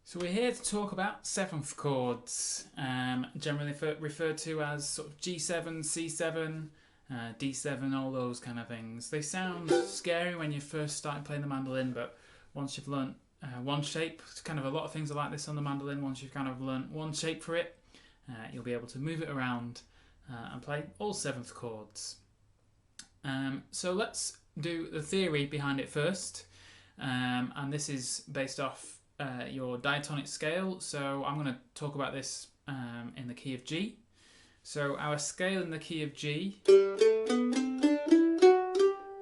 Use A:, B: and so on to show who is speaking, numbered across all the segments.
A: So we're here to talk about seventh chords, generally referred to as sort of G7, C7, D7, all those kind of things. They sound scary when you first start playing the mandolin, but once you've learnt one shape, kind of a lot of things are like this on the mandolin, once you've kind of learnt one shape for it, you'll be able to move it around and play all seventh chords. So let's do the theory behind it first, and this is based off your diatonic scale. So I'm going to talk about this in the key of G. So our scale in the key of G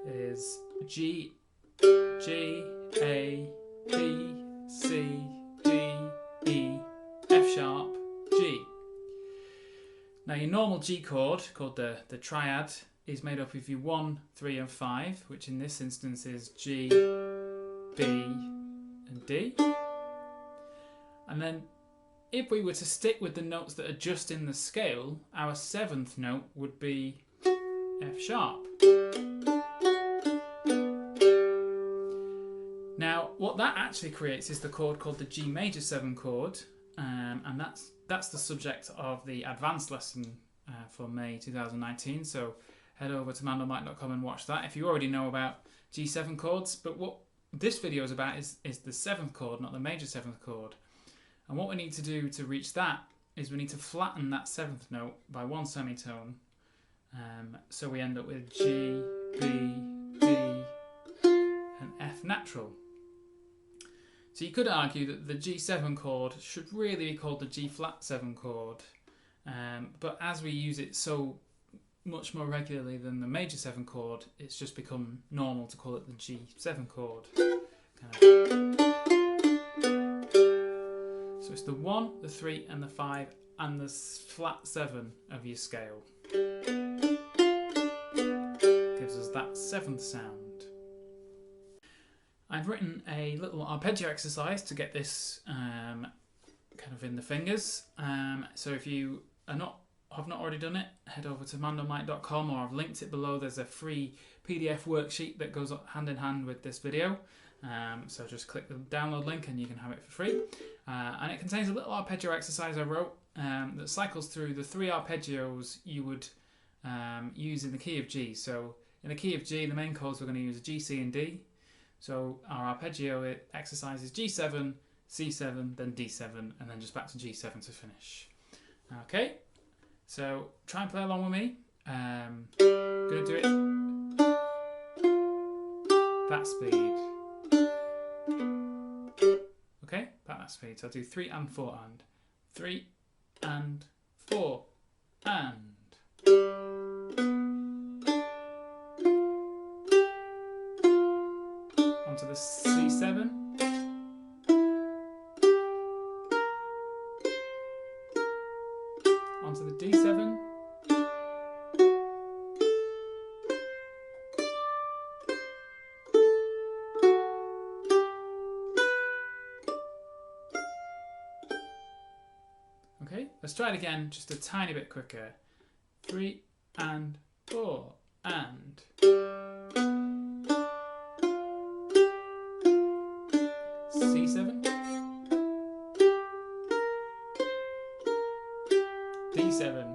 A: is G, G, A, B, C, D, E, F sharp, G. Now your normal G chord, called the triad, is made up of your 1, 3 and 5, which in this instance is G, B and D. And then if we were to stick with the notes that are just in the scale, our seventh note would be F sharp. Now what that actually creates is the chord called the G major 7 chord, and that's the subject of the advanced lesson for May 2019, so head over to mandolin.com and watch that if you already know about G7 chords. But what this video is about is the 7th chord, not the major 7th chord. And what we need to do to reach that is we need to flatten that 7th note by one semitone. So we end up with G, B, D and F natural. So you could argue that the G7 chord should really be called the G flat 7 chord. But as we use it so much more regularly than the major 7 chord, it's just become normal to call it the G7 chord. So it's the 1, the 3 and the 5 and the flat 7 of your scale. Gives us that 7th sound. I've written a little arpeggio exercise to get this kind of in the fingers. So if you have not already done it, head over to mandolin.com, or I've linked it below. There's a free PDF worksheet that goes hand in hand with this video. So just click the download link and you can have it for free. And it contains a little arpeggio exercise I wrote that cycles through the 3 arpeggios you would use in the key of G. So in the key of G, the main chords we're going to use are G, C and D. So our arpeggio exercise is G7, C7, then D7, and then just back to G7 to finish. Okay, so try and play along with me. Gonna do it that speed. Okay, back that speed. So I'll do 3 and 4 and 3 and 4 and. Onto the C7. Onto the D7. Okay, let's try it again, just a tiny bit quicker. 3 and 4 and. C7, D7,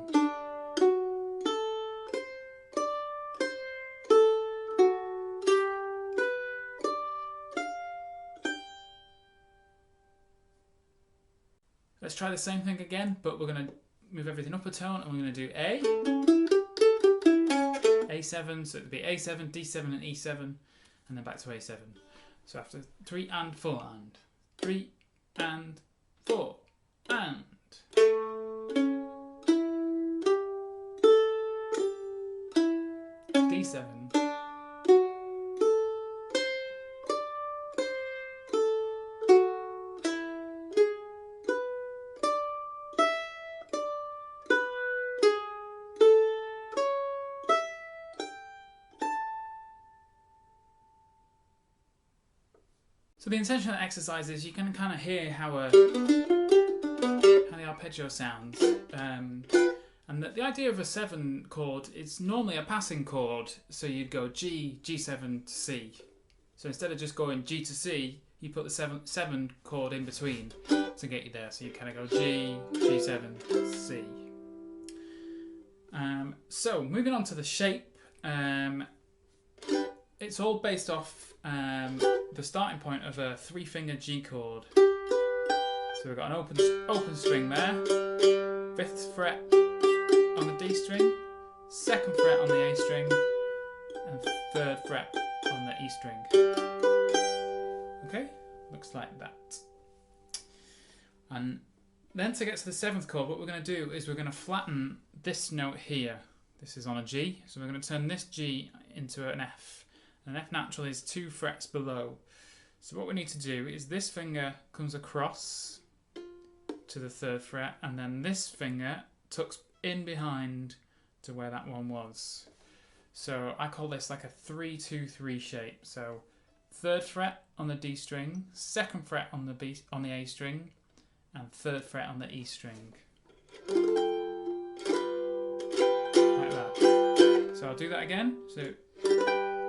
A: let's try the same thing again, but we're going to move everything up a tone, and we're going to do A7, so it'll be A7, D7 and E7, and then back to A7. So after 3 and 4 and 3 and 4 and. D7. So the intention of the exercise is you can kind of hear how the arpeggio sounds, and the idea of a 7 chord, it's normally a passing chord, so you'd go G, G7 to C. So instead of just going G to C, you put the 7 chord in between to get you there. So you kind of go G, G7, C. So moving on to the shape, it's all based off the starting point of a 3-finger G chord. So we've got an open string there, 5th fret on the D string, 2nd fret on the A string, and 3rd fret on the E string. Okay, looks like that. And then to get to the 7th chord, what we're going to do is we're going to flatten this note here. This is on a G, so we're going to turn this G into an F. And an F natural is 2 frets below. So what we need to do is this finger comes across to the 3rd fret, and then this finger tucks in behind to where that one was. So I call this like a 3-2-3 shape. So 3rd fret on the D string, 2nd fret on the A string, and 3rd fret on the E string. Like that. So I'll do that again. So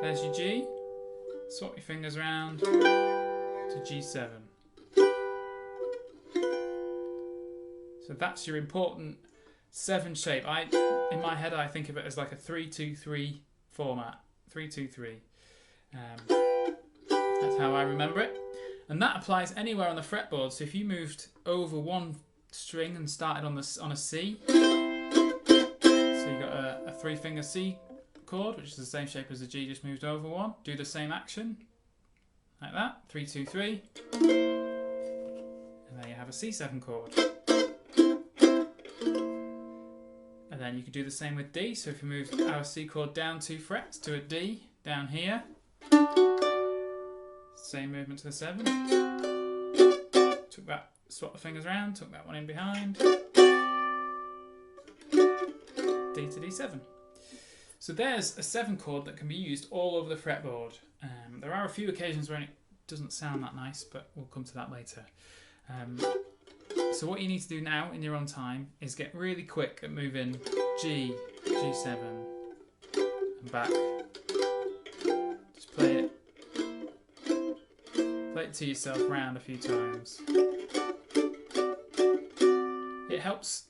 A: there's your G, swap your fingers around to G7. So that's your important 7 shape. In my head I think of it as like a 3-2-3 format. 3-2-3. That's how I remember it. And that applies anywhere on the fretboard. So if you moved over one string and started on a C, so you got a 3-finger C chord, which is the same shape as the G, just moved over one. Do the same action, like that, 3-2-3, and there you have a C7 chord. And then you could do the same with D. So if you move our C chord down 2 frets to a D down here, same movement to the 7. Took that, swap the fingers around, took that one in behind. D to D7. So there's a 7 chord that can be used all over the fretboard. There are a few occasions when it doesn't sound that nice, but we'll come to that later. So what you need to do now in your own time is get really quick at moving G, G7, and back. Just play it to yourself round a few times. It helps,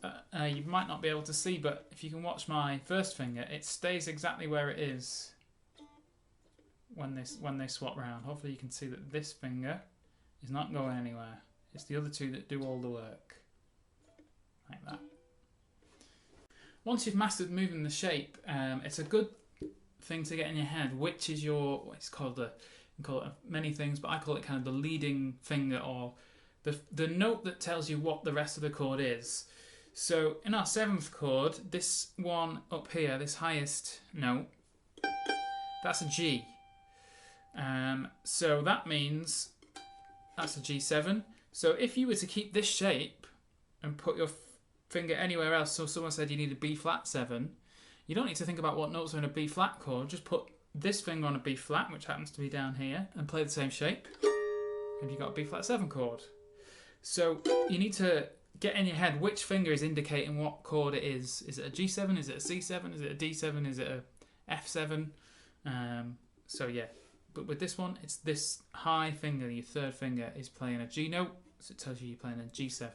A: you might not be able to see, but if you can watch my first finger, it stays exactly where it is when they swap round. Hopefully you can see that this finger is not going anywhere. It's the other 2 that do all the work. Like that. Once you've mastered moving the shape, it's a good thing to get in your head which is your, it's called you can call it many things, but I call it kind of the leading finger, or the note that tells you what the rest of the chord is. So in our 7th chord, this one up here, this highest note, that's a G. So that means that's a G7. So if you were to keep this shape and put your finger anywhere else, so someone said you need a B flat 7, you don't need to think about what notes are in a B flat chord, just put this finger on a B flat, which happens to be down here, and play the same shape, and you've got a B flat 7 chord. So you need to get in your head which finger is indicating what chord it is. Is it a G7? Is it a C7? Is it a D7? Is it a F7? So yeah, but with this one, it's this high finger, your 3rd finger, is playing a G note, so it tells you you're playing a G7.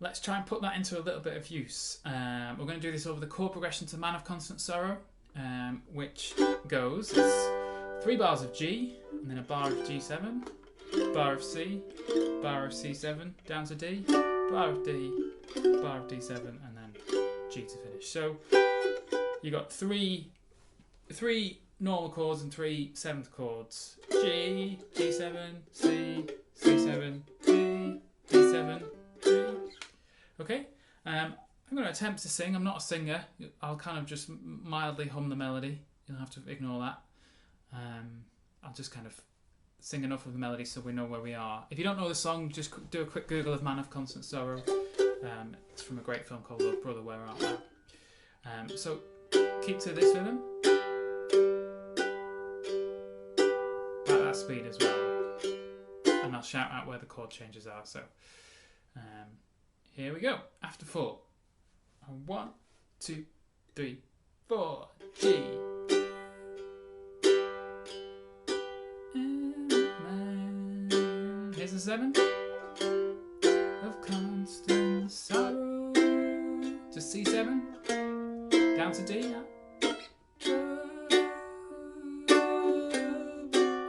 A: Let's try and put that into a little bit of use. We're going to do this over the chord progression to Man of Constant Sorrow, which goes, it's 3 bars of G, and then a bar of G7, bar of C, bar of C7, down to D, bar of D, bar of D7, and then G to finish. So you got three normal chords and 3 7th chords. G, G7, C, C7, D, D7, G. Okay, I'm going to attempt to sing. I'm not a singer. I'll kind of just mildly hum the melody. You'll have to ignore that. I'll just kind of sing enough of the melody so we know where we are. If you don't know the song, just do a quick Google of Man of Constant Sorrow. It's from a great film called Love Brother, Where Art Thou? So keep to this rhythm. At that speed as well. And I'll shout out where the chord changes are. So here we go. After 4. 1, 2, 3, 4. G. the 7 of constant sorrow to C7, down to D.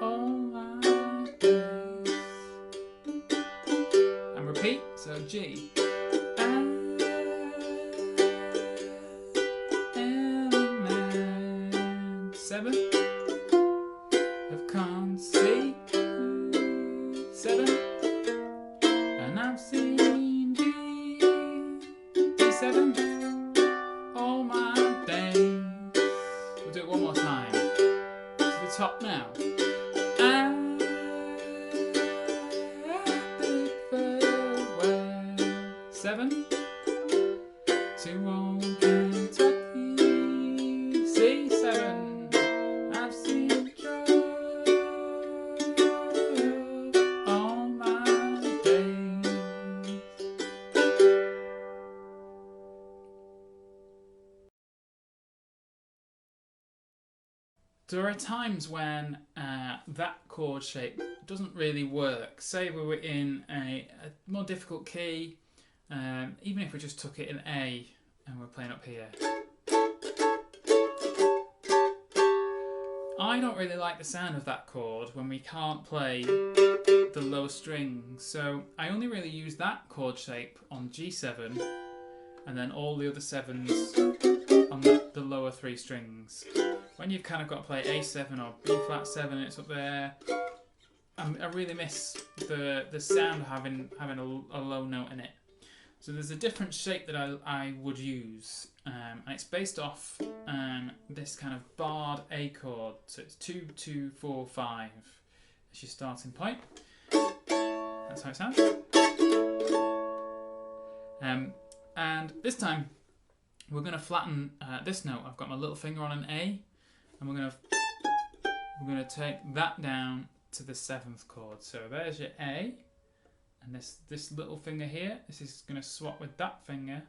A: All my days. And repeat, so G. And 7 of con C. 7, and I've seen D, D7 all my days. We'll do it one more time. To the top now. And bid farewell. 7 to old Kentucky. C7. I've seen trouble all my days. There are times when that chord shape doesn't really work. Say we were in a more difficult key, even if we just took it in A and we're playing up here. I don't really like the sound of that chord when we can't play the low strings, so I only really use that chord shape on G7 and then all the other 7s on the lower 3 strings. When you've kind of got to play A7 or B flat 7 and it's up there, I really miss the sound of having a low note in it. So there's a different shape that I would use, and it's based off this kind of barred A chord. So it's 2, 2, 4, 5 as your starting point. That's how it sounds. And this time we're going to flatten this note. I've got my little finger on an A, and we're going to take that down to the 7th chord. So there's your A. And this little finger here, this is going to swap with that finger.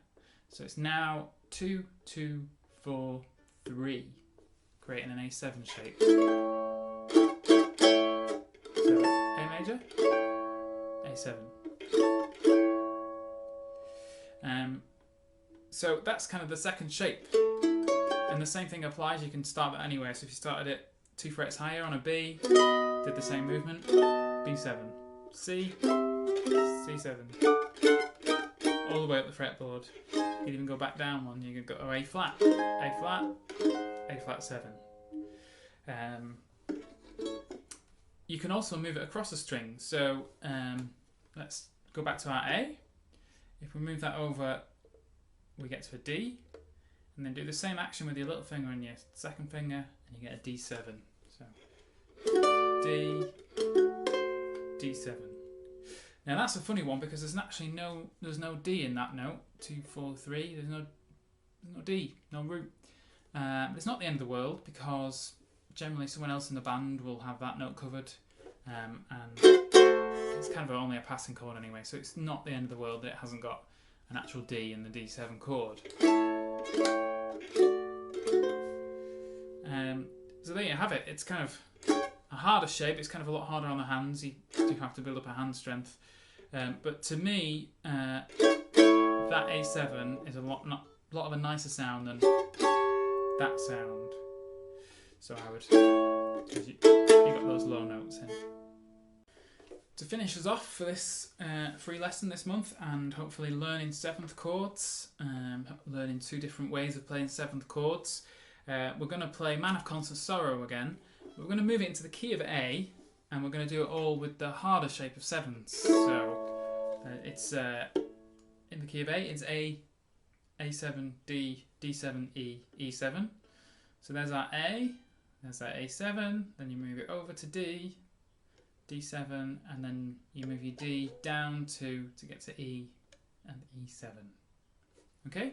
A: So it's now 2, 2, 4, 3, creating an A7 shape. So A major, A7. So that's kind of the second shape. And the same thing applies, you can start that anywhere. So if you started it 2 frets higher on a B, did the same movement, B7, C, C7, all the way up the fretboard. You can even go back down one. You can go to A flat, A flat, A flat 7. You can also move it across the string. So let's go back to our A. If we move that over, we get to a D, and then do the same action with your little finger and your second finger, and you get a D7. So D, D7. Now that's a funny one because there's actually there's no D in that note. 2, 4, 3. There's no D, no root. But it's not the end of the world because generally someone else in the band will have that note covered, and it's kind of only a passing chord anyway. So it's not the end of the world that it hasn't got an actual D in the D7 chord. So there you have it. It's kind of a harder shape. It's kind of a lot harder on the hands. You do have to build up a hand strength. But to me, that A7 is a lot of a nicer sound than that sound. So I would, because you got those low notes in. To finish us off for this free lesson this month, and hopefully learning 7th chords, learning 2 different ways of playing 7th chords, we're going to play Man of Constant Sorrow again. We're going to move it into the key of A, and we're going to do it all with the harder shape of 7s. So it's in the key of A, it's A, A7, D, D7, E, E7. So there's our A, there's our A7, then you move it over to D, D7, and then you move your D down to get to E and E7. Okay?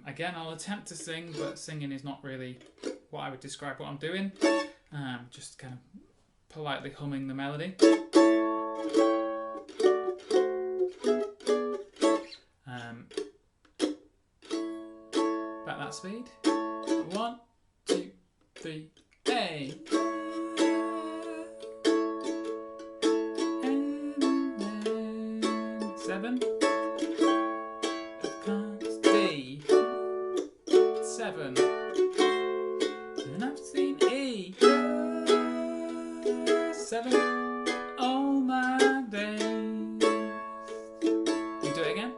A: Again, I'll attempt to sing, but singing is not really what I would describe what I'm doing. Just kind of politely humming the melody. Back that speed. 1, 2, 3, A. And 7. Then I've seen E, 7 all my days. You do it again.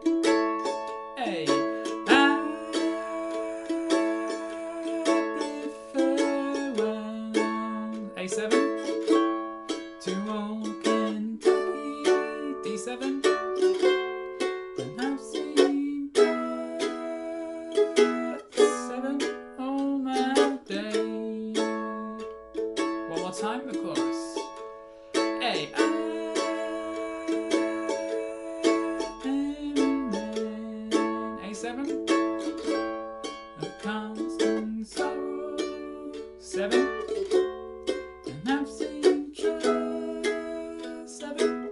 A: A, A7, to old Kentucky, D7, and I've seen 7 all my days. One more time, the chorus. A, A7, a constant sorrow, 7. And I've seen just 7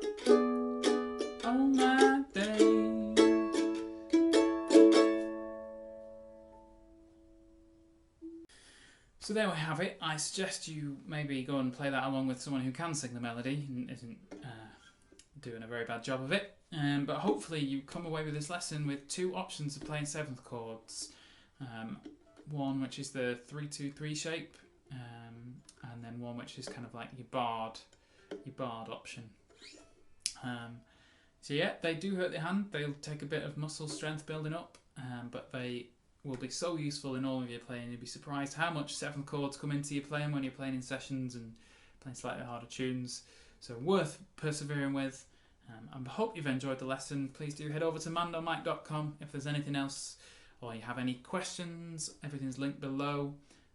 A: all my days. So there we have it. I suggest you maybe go and play that along with someone who can sing the melody and isn't doing a very bad job of it. But hopefully you come away with this lesson with 2 options of playing 7th chords. One which is the 3-2-3 shape, and then one which is kind of like your barred option. So yeah, they do hurt the hand. They'll take a bit of muscle strength building up, but they will be so useful in all of your playing. You'll be surprised how much 7th chords come into your playing when you're playing in sessions and playing slightly harder tunes. So worth persevering with. I hope you've enjoyed the lesson. Please do head over to mandomike.com if there's anything else or you have any questions. Everything's linked below,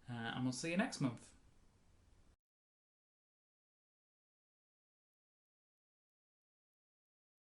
A: and we'll see you next month.